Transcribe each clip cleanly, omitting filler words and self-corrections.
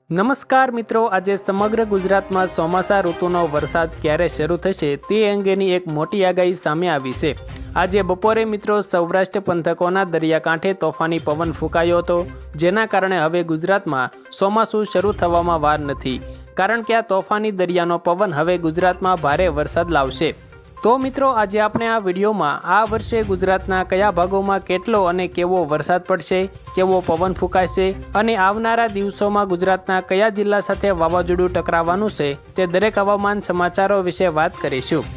નમસ્કાર મિત્રો, આજે સમગ્ર ગુજરાતમાં ચોમાસા ઋતુનો વરસાદ ક્યારે શરૂ થશે તે અંગેની એક મોટી આગાહી સામે આવી છે। આજે બપોરે મિત્રો સૌરાષ્ટ્ર પંથકોના દરિયાકાંઠે તોફાની પવન ફૂંકાયો હતો, જેના કારણે હવે ગુજરાતમાં ચોમાસું શરૂ થવામાં વાર નથી, કારણ કે આ તોફાની દરિયાનો પવન હવે ગુજરાતમાં ભારે વરસાદ લાવશે। તો મિત્રો, આજે આપણે આ વિડીયોમાં આ વર્ષે ગુજરાતના કયા ભાગોમાં કેટલો અને કેવો વરસાદ પડશે, કેવો પવન ફૂંકાશે અને આવનારા દિવસોમાં ગુજરાતના કયા જિલ્લા સાથે વાવાઝોડું ટકરાવવાનું છે તે દરેક હવામાન સમાચારો વિશે વાત કરીશું।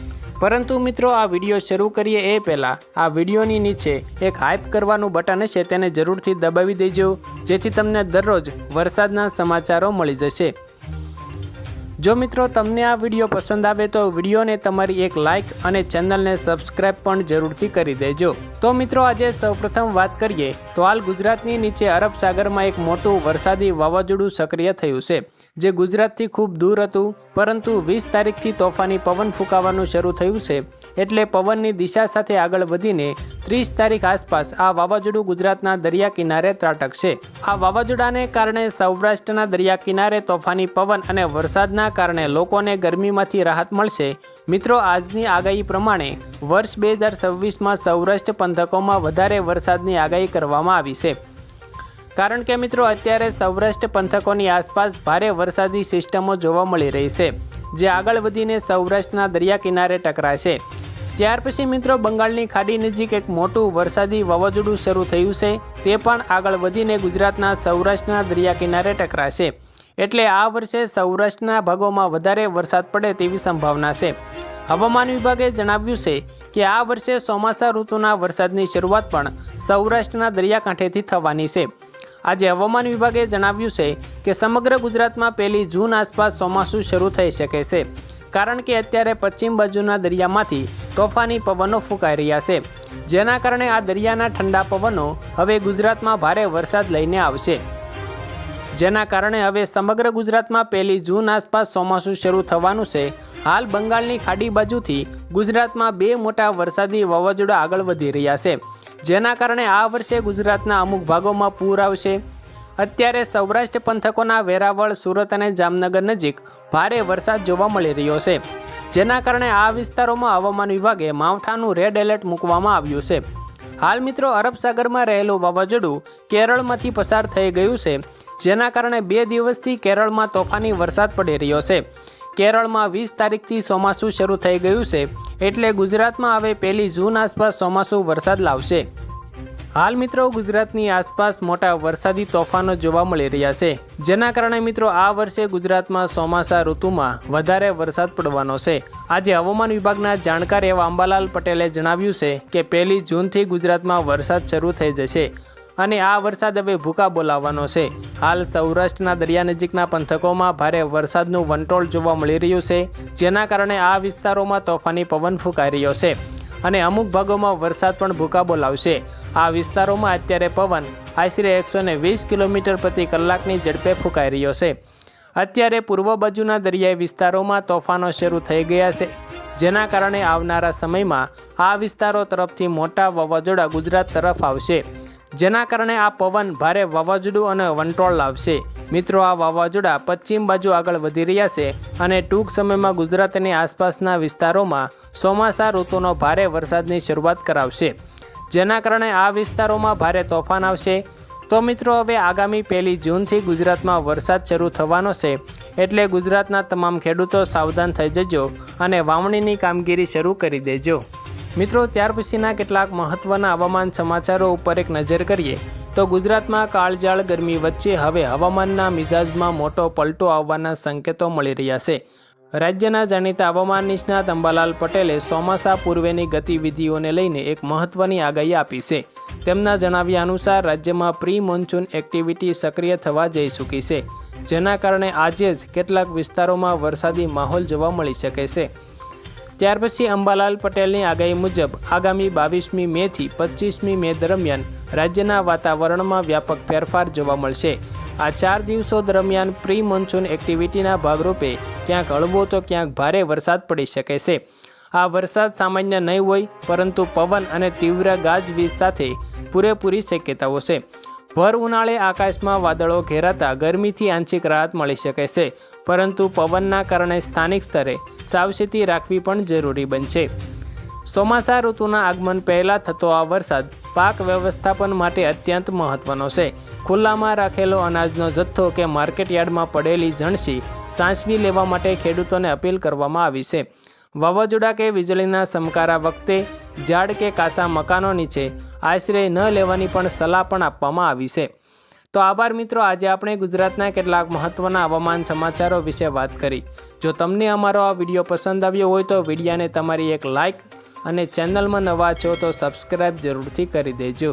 પરંતુ મિત્રો, આ વિડીયો શરૂ કરીએ એ પહેલાં આ વિડીયોની નીચે એક હાઇપ કરવાનું બટન હશે, તેને જરૂરથી દબાવી દેજો, જેથી તમને દરરોજ વરસાદના સમાચારો મળી જશે। જો મિત્રો તમને આ વિડીયો પસંદ આવે તો વિડીયોને તમારી એક લાઇક અને ચેનલને સબસ્ક્રાઇબ પણ જરૂરથી કરી દેજો। તો મિત્રો, આજે સૌપ્રથમ વાત કરીએ તો હાલ ગુજરાતની નીચે અરબ સાગરમાં એક મોટું વરસાદી વાવાઝોડું સક્રિય થયું છે, જે ગુજરાતથી ખૂબ દૂર હતું, પરંતુ 20 તારીખથી તોફાની પવન ફૂંકાવાનું શરૂ થયું છે, એટલે પવનની દિશા સાથે આગળ વધીને 30 તારીખ આસપાસ આ વાવાઝોડું ગુજરાતના દરિયા કિનારે ત્રાટકશે। આ વાવાઝોડાને કારણે સૌરાષ્ટ્રના દરિયા કિનારે તોફાની પવન અને વરસાદના કારણે લોકોને ગરમીમાંથી રાહત મળશે। મિત્રો, આજની આગાહી પ્રમાણે વર્ષ 2026માં સૌરાષ્ટ્ર પંથકોમાં વધારે વરસાદની આગાહી કરવામાં આવી છે, કારણ કે મિત્રો અત્યારે સૌરાષ્ટ્ર પંથકોની આસપાસ ભારે વરસાદી સિસ્ટમો જોવા મળી રહી છે, જે આગળ વધીને સૌરાષ્ટ્રના દરિયા કિનારે ટકરાશે। ત્યાર પછી મિત્રો બંગાળની ખાડી નજીક એક મોટું વરસાદી વાવાઝોડું શરૂ થયું છે, તે પણ આગળ વધીને ગુજરાતના સૌરાષ્ટ્રના દરિયા કિનારે ટકરાશે, એટલે આ વર્ષે સૌરાષ્ટ્રના ભાગોમાં વધારે વરસાદ પડે તેવી સંભાવના છે। હવામાન વિભાગે જણાવ્યું છે કે આ વર્ષે ચોમાસા ઋતુના વરસાદની શરૂઆત પણ સૌરાષ્ટ્રના દરિયાકાંઠેથી થવાની છે। આજે હવામાન વિભાગે જણાવ્યું છે કે સમગ્ર ગુજરાતમાં 1 જૂન આસપાસ ચોમાસું શરૂ થઈ શકે છે, કારણ કે અત્યારે પશ્ચિમ બાજુના દરિયામાંથી તોફાની પવનો ફૂંકાઈ રહ્યા છે, જેના કારણે આ દરિયાના ઠંડા પવનો હવે ગુજરાતમાં ભારે વરસાદ લઈને આવશે, જેના કારણે હવે સમગ્ર ગુજરાતમાં 1 જૂન આસપાસ ચોમાસું શરૂ થવાનું છે। હાલ બંગાળની ખાડી બાજુથી ગુજરાતમાં 2 મોટા વરસાદી વાવાઝોડા આગળ વધી રહ્યા છે, જેના કારણે આ વર્ષે ગુજરાતના અમુક ભાગોમાં પૂર આવશે। અત્યારે સૌરાષ્ટ્ર પંથકોના વેરાવળ, સુરત અને જામનગર નજીક ભારે વરસાદ જોવા મળી રહ્યો છે, જેના કારણે આ વિસ્તારોમાં હવામાન વિભાગે માવઠાનું રેડ એલર્ટ મૂકવામાં આવ્યું છે। હાલ મિત્રો અરબ સાગરમાં રહેલું વાવાઝોડું કેરળમાંથી પસાર થઈ ગયું છે, જેના કારણે 2 દિવસથી કેરળમાં તોફાની વરસાદ પડી રહ્યો છે। કેરળમાં 20 તારીખથી ચોમાસું શરૂ થઈ ગયું છે, એટલે ગુજરાતમાં હવે 1 જૂન આસપાસ ચોમાસું વરસાદ લાવશે। હાલ મિત્રો ગુજરાતની આસપાસ મોટા વરસાદી તોફાનો જોવા મળી રહ્યા છે, જેના કારણે મિત્રો આ વર્ષે ગુજરાતમાં ચોમાસા ઋતુમાં વધારે વરસાદ પડવાનો છે। આજે હવામાન વિભાગના જાણકાર એવા અંબાલાલ પટેલે જણાવ્યું છે કે 1 જૂનથી ગુજરાતમાં વરસાદ શરૂ થઈ જશે અને આ વરસાદ હવે ભૂકા બોલાવવાનો છે। હાલ સૌરાષ્ટ્રના દરિયા નજીકના પંથકોમાં ભારે વરસાદનું વંટોળ જોવા મળી રહ્યું છે, જેના કારણે આ વિસ્તારોમાં તોફાની પવન ફૂંકાઈ રહ્યો છે અને અમુક ભાગોમાં વરસાદ પણ ભૂકા બોલાવશે। આ વિસ્તારોમાં અત્યારે પવન આશરે 120 કિલોમીટર પ્રતિ કલાકની ઝડપે ફૂંકાઈ રહ્યો છે। અત્યારે પૂર્વ બાજુના દરિયાઈ વિસ્તારોમાં તોફાનો શરૂ થઈ ગયા છે, જેના કારણે આવનારા સમયમાં આ વિસ્તારો તરફથી મોટા વાવાઝોડા ગુજરાત તરફ આવશે, જેના કારણે આ પવન ભારે વાવાઝોડું અને વંટોળ લાવશે। મિત્રો, આ વાવાઝોડા પશ્ચિમ બાજુ આગળ વધી રહ્યા છે અને ટૂંક સમયમાં ગુજરાતની આસપાસના વિસ્તારોમાં ચોમાસા ઋતુનો ભારે વરસાદની શરૂઆત કરાવશે, જેના કારણે આ વિસ્તારોમાં ભારે તોફાન આવશે। તો મિત્રો, હવે આગામી 1 જૂનથી ગુજરાતમાં વરસાદ શરૂ થવાનો છે, એટલે ગુજરાતના તમામ ખેડૂતો સાવધાન થઈ જજો અને વાવણીની કામગીરી શરૂ કરી દેજો। મિત્રો, ત્યાર પછીના કેટલાક મહત્વના હવામાન સમાચારો ઉપર એક નજર કરીએ તો ગુજરાતમાં કાળઝાળ ગરમી વચ્ચે હવે હવામાનના મિજાજમાં મોટો પલટો આવવાના સંકેતો મળી રહ્યા છે। રાજ્યના જાણીતા હવામાન નિષ્ણાત અંબાલાલ પટેલે ચોમાસા પૂર્વેની ગતિવિધિઓને લઈને એક મહત્વની આગાહી આપી છે। તેમના જણાવ્યા અનુસાર રાજ્યમાં પ્રી મોન્સૂન એક્ટિવિટી સક્રિય થવા જઈ ચૂકી છે, જેના કારણે આજે જ કેટલાક વિસ્તારોમાં વરસાદી માહોલ જોવા મળી શકે છે। ત્યાર પછી અંબાલાલ પટેલની આગાહી મુજબ આગામી 22મી મેથી 25મી મે દરમિયાન રાજ્યના વાતાવરણમાં વ્યાપક ફેરફાર જોવા મળશે। આ 4 દિવસો દરમિયાન પ્રી મોન્સૂન એક્ટિવિટીના ભાગરૂપે ક્યાંક હળવો તો ક્યાંક ભારે વરસાદ પડી શકે છે। આ વરસાદ સામાન્ય નહીં હોય, પરંતુ પવન અને તીવ્ર ગાજવીજ સાથે પૂરેપૂરી શક્યતાઓ છે। ભર ઉનાળે આકાશમાં વાદળો ઘેરાતા ગરમીથી આંશિક રાહત મળી શકે છે, પરંતુ પવનના કારણે સ્થાનિક સ્તરે સાવચેતી રાખવી પણ જરૂરી બનશે. ચોમાસા ઋતુના આગમન પહેલાં થતો આ વરસાદ પાક વ્યવસ્થાપન માટે અત્યંત મહત્વનો છે. ખુલ્લામાં રાખેલો અનાજનો જથ્થો કે માર્કેટયાર્ડમાં પડેલી જણસી સાચવી લેવા માટે ખેડૂતોને અપીલ કરવામાં આવી છે. વાવાઝોડા કે વીજળીના ચમકારા વખતે ઝાડ કે કાચા મકાનો નીચે આશ્રય ન લેવાની પણ સલાહ પણ આપવામાં આવી છે. તો આભાર મિત્રો, આજે આપણે ગુજરાતના કેટલાક મહત્ત્વના હવામાન સમાચારો વિશે વાત કરી. જો તમને અમારો આ વિડીયો પસંદ આવ્યો હોય તો વિડીયાને તમારી એક લાઇક અને ચેનલમાં નવા છો તો સબસ્ક્રાઈબ જરૂરથી કરી દેજો.